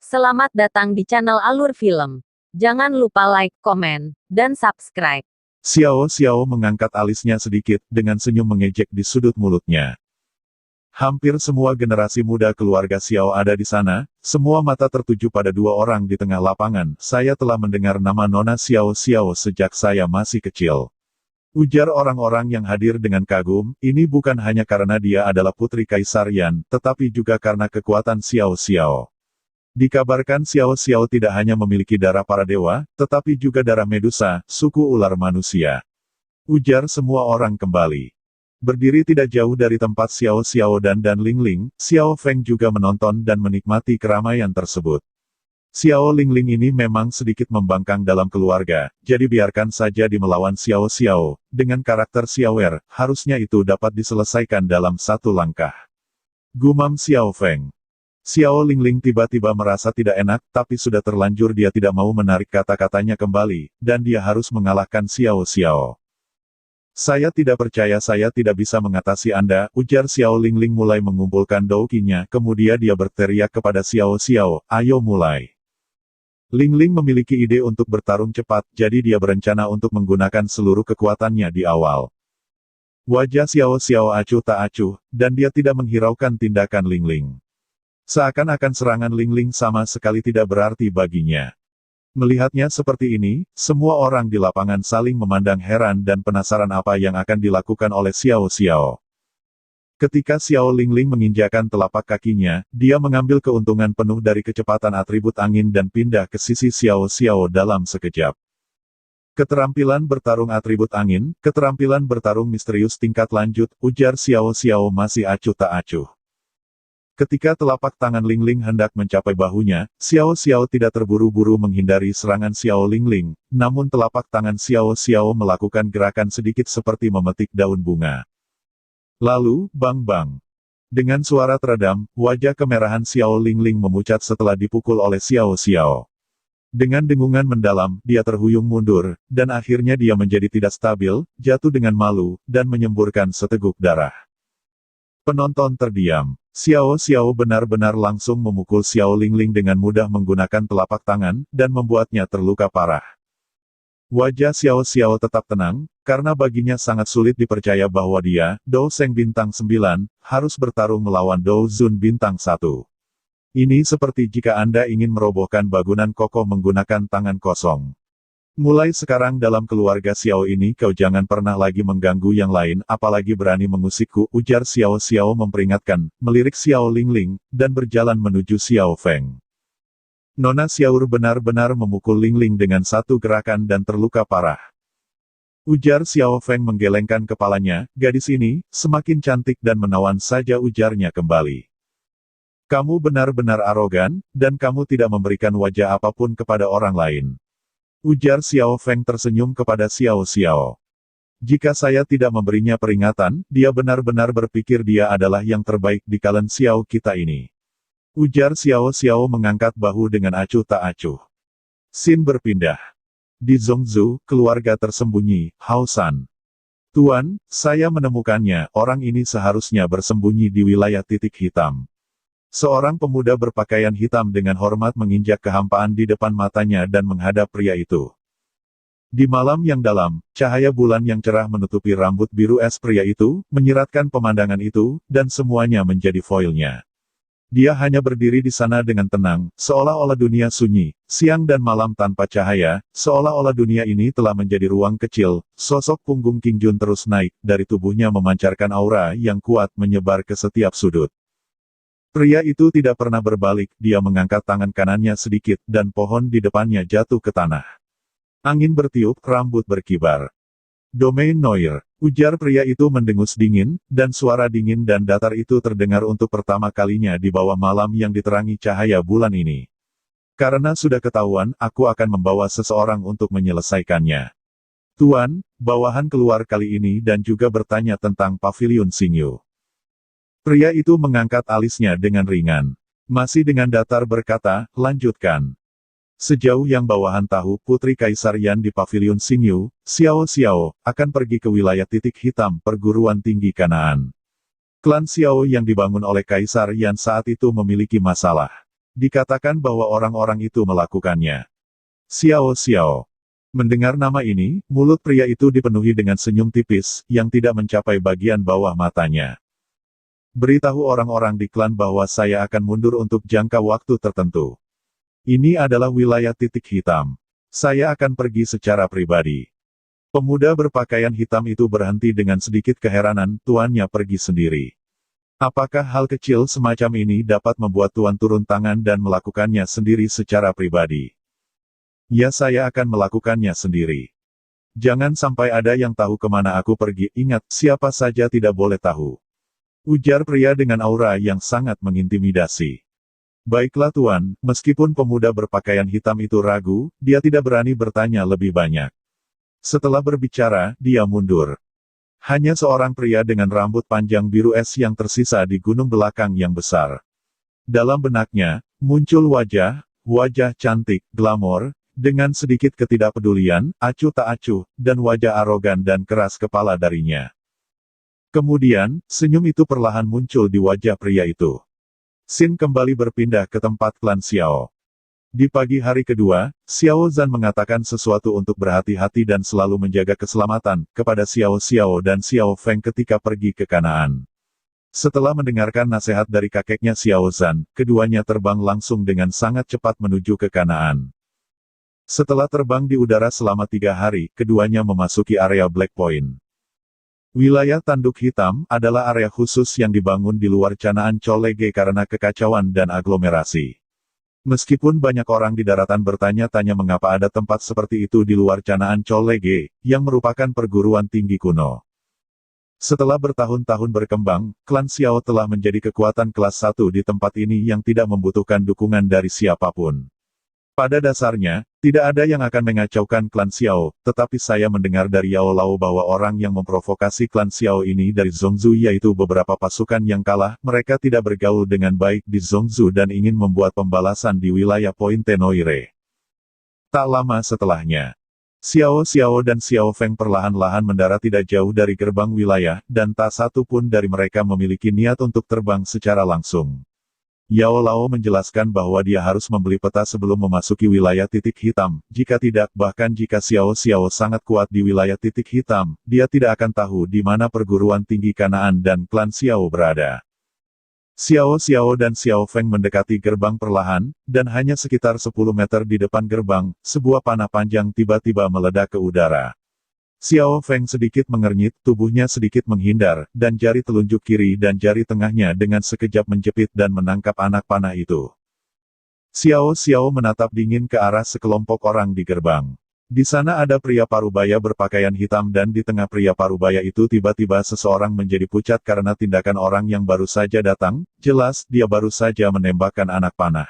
Selamat datang di channel Alur Film. Jangan lupa like, komen, dan subscribe. Xiao Xiao mengangkat alisnya sedikit, dengan senyum mengejek di sudut mulutnya. Hampir semua generasi muda keluarga Xiao ada di sana, semua mata tertuju pada dua orang di tengah lapangan. Saya telah mendengar nama Nona Xiao Xiao sejak saya masih kecil. Ujar orang-orang yang hadir dengan kagum, ini bukan hanya karena dia adalah putri Kaisar Yan, tetapi juga karena kekuatan Xiao Xiao. Dikabarkan Xiao Xiao tidak hanya memiliki darah para dewa, tetapi juga darah Medusa, suku ular manusia. Ujar semua orang kembali. Berdiri tidak jauh dari tempat Xiao Xiao dan Lingling, Xiao Feng juga menonton dan menikmati keramaian tersebut. Xiao Lingling ini memang sedikit membangkang dalam keluarga, jadi biarkan saja dia melawan Xiao Xiao, dengan karakter Xiaoer, harusnya itu dapat diselesaikan dalam satu langkah. Gumam Xiao Feng. Xiao Lingling tiba-tiba merasa tidak enak, tapi sudah terlanjur dia tidak mau menarik kata-katanya kembali, dan dia harus mengalahkan Xiao Xiao. Saya tidak percaya saya tidak bisa mengatasi Anda, ujar Xiao Lingling mulai mengumpulkan doukinya, kemudian dia berteriak kepada Xiao Xiao, ayo mulai. Lingling memiliki ide untuk bertarung cepat, jadi dia berencana untuk menggunakan seluruh kekuatannya di awal. Wajah Xiao Xiao acuh tak acuh, dan dia tidak menghiraukan tindakan Lingling. Seakan-akan serangan Lingling sama sekali tidak berarti baginya. Melihatnya seperti ini, semua orang di lapangan saling memandang heran dan penasaran apa yang akan dilakukan oleh Xiao Xiao. Ketika Xiao Lingling menginjakan telapak kakinya, dia mengambil keuntungan penuh dari kecepatan atribut angin dan pindah ke sisi Xiao Xiao dalam sekejap. Keterampilan bertarung atribut angin, keterampilan bertarung misterius tingkat lanjut, ujar Xiao Xiao masih acuh tak acuh. Ketika telapak tangan Lingling hendak mencapai bahunya, Xiao Xiao tidak terburu-buru menghindari serangan Xiao Lingling, namun telapak tangan Xiao Xiao melakukan gerakan sedikit seperti memetik daun bunga. Lalu, bang-bang. Dengan suara teredam, wajah kemerahan Xiao Lingling memucat setelah dipukul oleh Xiao Xiao. Dengan dengungan mendalam, dia terhuyung mundur, dan akhirnya dia menjadi tidak stabil, jatuh dengan malu, dan menyemburkan seteguk darah. Penonton terdiam. Xiao Xiao benar-benar langsung memukul Xiao Lingling dengan mudah menggunakan telapak tangan, dan membuatnya terluka parah. Wajah Xiao Xiao tetap tenang, karena baginya sangat sulit dipercaya bahwa dia, Dou Seng Bintang 9, harus bertarung melawan Dou Zun Bintang 1. Ini seperti jika Anda ingin merobohkan bangunan kokoh menggunakan tangan kosong. Mulai sekarang dalam keluarga Xiao ini kau jangan pernah lagi mengganggu yang lain, apalagi berani mengusikku, ujar Xiao Xiao memperingatkan, melirik Xiao Lingling, dan berjalan menuju Xiao Feng. Nona Xiaoer benar-benar memukul Lingling dengan satu gerakan dan terluka parah. Ujar Xiao Feng menggelengkan kepalanya, gadis ini, semakin cantik dan menawan saja ujarnya kembali. Kamu benar-benar arogan, dan kamu tidak memberikan wajah apapun kepada orang lain. Ujar Xiao Feng tersenyum kepada Xiao Xiao. Jika saya tidak memberinya peringatan, dia benar-benar berpikir dia adalah yang terbaik di klan Xiao kita ini. Ujar Xiao Xiao mengangkat bahu dengan acuh tak acuh. Scene berpindah. Di Zhongzhou, keluarga tersembunyi, Hao San. Tuan, saya menemukannya, orang ini seharusnya bersembunyi di wilayah titik hitam. Seorang pemuda berpakaian hitam dengan hormat menginjak kehampaan di depan matanya dan menghadap pria itu. Di malam yang dalam, cahaya bulan yang cerah menutupi rambut biru es pria itu, menyiratkan pemandangan itu, dan semuanya menjadi foilnya. Dia hanya berdiri di sana dengan tenang, seolah-olah dunia sunyi, siang dan malam tanpa cahaya, seolah-olah dunia ini telah menjadi ruang kecil. Sosok punggung King Jun terus naik, dari tubuhnya memancarkan aura yang kuat menyebar ke setiap sudut. Pria itu tidak pernah berbalik, dia mengangkat tangan kanannya sedikit, dan pohon di depannya jatuh ke tanah. Angin bertiup, rambut berkibar. Domain Noir, ujar pria itu mendengus dingin, dan suara dingin dan datar itu terdengar untuk pertama kalinya di bawah malam yang diterangi cahaya bulan ini. Karena sudah ketahuan, aku akan membawa seseorang untuk menyelesaikannya. Tuan, bawahan keluar kali ini dan juga bertanya tentang Pavilion Xingyu. Pria itu mengangkat alisnya dengan ringan. Masih dengan datar berkata, lanjutkan. Sejauh yang bawahan tahu, Putri Kaisar Yan di Pavilion Xingyu, Xiao Xiao, akan pergi ke wilayah titik hitam perguruan tinggi Kanaan. Klan Xiao yang dibangun oleh Kaisar Yan saat itu memiliki masalah. dikatakan bahwa orang-orang itu melakukannya. Xiao Xiao. Mendengar nama ini, mulut pria itu dipenuhi dengan senyum tipis, yang tidak mencapai bagian bawah matanya. Beritahu orang-orang di klan bahwa saya akan mundur untuk jangka waktu tertentu. Ini adalah wilayah titik hitam. Saya akan pergi secara pribadi. Pemuda berpakaian hitam itu berhenti dengan sedikit keheranan, tuannya pergi sendiri. Apakah hal kecil semacam ini dapat membuat tuan turun tangan dan melakukannya sendiri secara pribadi? Ya, saya akan melakukannya sendiri. Jangan sampai ada yang tahu kemana aku pergi. Ingat, siapa saja tidak boleh tahu. Ujar pria dengan aura yang sangat mengintimidasi. Baiklah tuan, meskipun pemuda berpakaian hitam itu ragu, dia tidak berani bertanya lebih banyak. Setelah berbicara, dia mundur. Hanya seorang pria dengan rambut panjang biru es yang tersisa di gunung belakang yang besar. Dalam benaknya, muncul wajah cantik, glamor, dengan sedikit ketidakpedulian, acuh tak acuh, dan wajah arogan dan keras kepala darinya. Kemudian, senyum itu perlahan muncul di wajah pria itu. Xin kembali berpindah ke tempat klan Xiao. Di pagi hari kedua, Xiao Zhan mengatakan sesuatu untuk berhati-hati dan selalu menjaga keselamatan, kepada Xiao Xiao dan Xiao Feng ketika pergi ke Kanaan. Setelah mendengarkan nasihat dari kakeknya Xiao Zhan, keduanya terbang langsung dengan sangat cepat menuju ke Kanaan. Setelah terbang di udara selama 3 hari, keduanya memasuki area Black Point. Wilayah Tanduk Hitam adalah area khusus yang dibangun di luar Canaan Colege karena kekacauan dan aglomerasi. Meskipun banyak orang di daratan bertanya-tanya mengapa ada tempat seperti itu di luar Canaan Colege, yang merupakan perguruan tinggi kuno. Setelah bertahun-tahun berkembang, klan Xiao telah menjadi kekuatan kelas 1 di tempat ini yang tidak membutuhkan dukungan dari siapapun. Pada dasarnya, tidak ada yang akan mengacaukan klan Xiao, tetapi saya mendengar dari Yao Lao bahwa orang yang memprovokasi klan Xiao ini dari Zhongzhou yaitu beberapa pasukan yang kalah, mereka tidak bergaul dengan baik di Zhongzhou dan ingin membuat pembalasan di wilayah Pointe Noire. Tak lama setelahnya, Xiao Xiao dan Xiao Feng perlahan-lahan mendarat tidak jauh dari gerbang wilayah, dan tak satu pun dari mereka memiliki niat untuk terbang secara langsung. Yao Lao menjelaskan bahwa dia harus membeli peta sebelum memasuki wilayah titik hitam, jika tidak, bahkan jika Xiao Xiao sangat kuat di wilayah titik hitam, dia tidak akan tahu di mana perguruan tinggi Kanaan dan klan Xiao berada. Xiao Xiao dan Xiao Feng mendekati gerbang perlahan, dan hanya sekitar 10 meter di depan gerbang, sebuah panah panjang tiba-tiba meledak ke udara. Xiao Feng sedikit mengernyit, tubuhnya sedikit menghindar, dan jari telunjuk kiri dan jari tengahnya dengan sekejap menjepit dan menangkap anak panah itu. Xiao Xiao menatap dingin ke arah sekelompok orang di gerbang. Di sana ada pria parubaya berpakaian hitam dan di tengah pria parubaya itu tiba-tiba seseorang menjadi pucat karena tindakan orang yang baru saja datang, jelas dia baru saja menembakkan anak panah.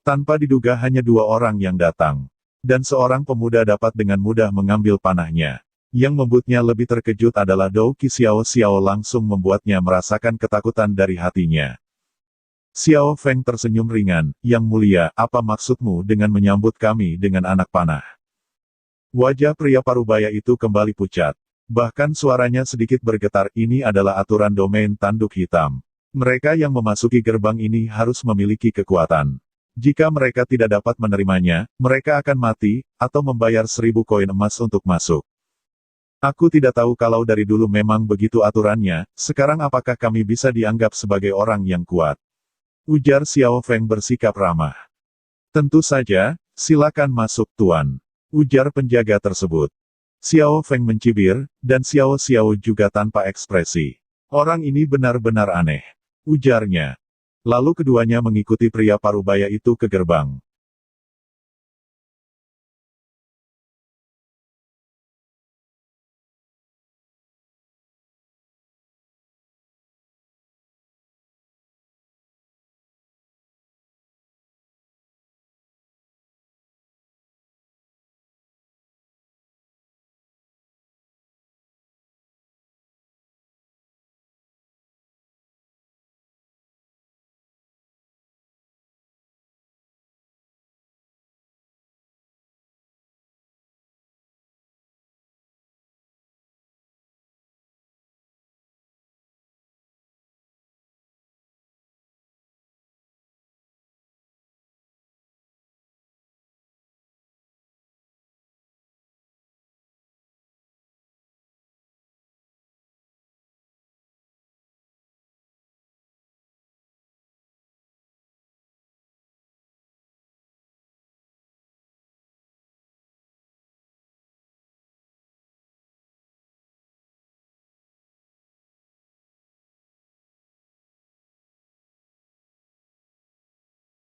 Tanpa diduga hanya 2 orang yang datang. Dan seorang pemuda dapat dengan mudah mengambil panahnya. Yang membuatnya lebih terkejut adalah Dou Qi Xiao Xiao langsung membuatnya merasakan ketakutan dari hatinya. Xiao Feng tersenyum ringan, "Yang mulia, apa maksudmu dengan menyambut kami dengan anak panah?" Wajah pria parubaya itu kembali pucat. Bahkan suaranya sedikit bergetar, "Ini adalah aturan domain tanduk hitam. Mereka yang memasuki gerbang ini harus memiliki kekuatan. Jika mereka tidak dapat menerimanya, mereka akan mati, atau membayar 1000 koin emas untuk masuk. Aku tidak tahu kalau dari dulu memang begitu aturannya, sekarang apakah kami bisa dianggap sebagai orang yang kuat?" Ujar Xiao Feng bersikap ramah. "Tentu saja, silakan masuk tuan," ujar penjaga tersebut. Xiao Feng mencibir, dan Xiao Xiao juga tanpa ekspresi. "Orang ini benar-benar aneh," ujarnya. Lalu keduanya mengikuti pria parubaya itu ke gerbang.